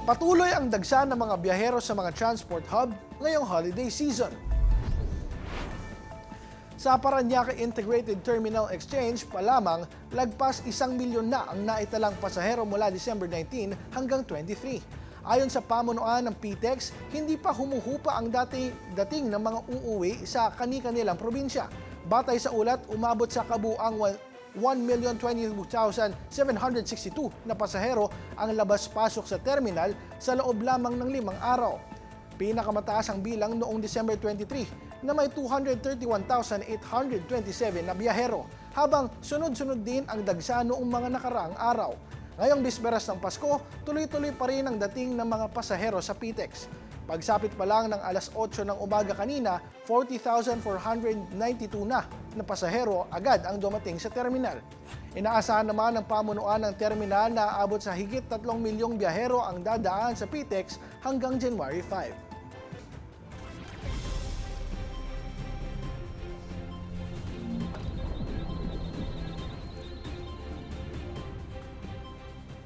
Patuloy ang dagsa ng mga biyahero sa mga transport hub ngayong holiday season. Sa Parañaque Integrated Terminal Exchange pa lamang, lagpas 1 milyon na ang naitalang pasahero mula December 19 hanggang 23. Ayon sa pamunuan ng PTEX, hindi pa humuhupa ang dating ng mga uuwi sa kani-kanilang probinsya. Batay sa ulat, umabot sa kabuang 1,022,762 na pasahero ang labas-pasok sa terminal sa loob lamang ng 5 araw. Pinakamataas ang bilang noong December 23 na may 231,827 na biyahero, habang sunod-sunod din ang dagsa noong mga nakaraang araw. Ngayong bisperas ng Pasko, tuloy-tuloy pa rin ang dating ng mga pasahero sa PTEX. Pagsapit pa lang ng alas 8 ng umaga kanina, 40,492 na pasahero agad ang dumating sa terminal. Inaasahan naman ng pamunuan ng terminal na aabot sa higit 3 milyong biyahero ang dadaan sa PTEX hanggang January 5.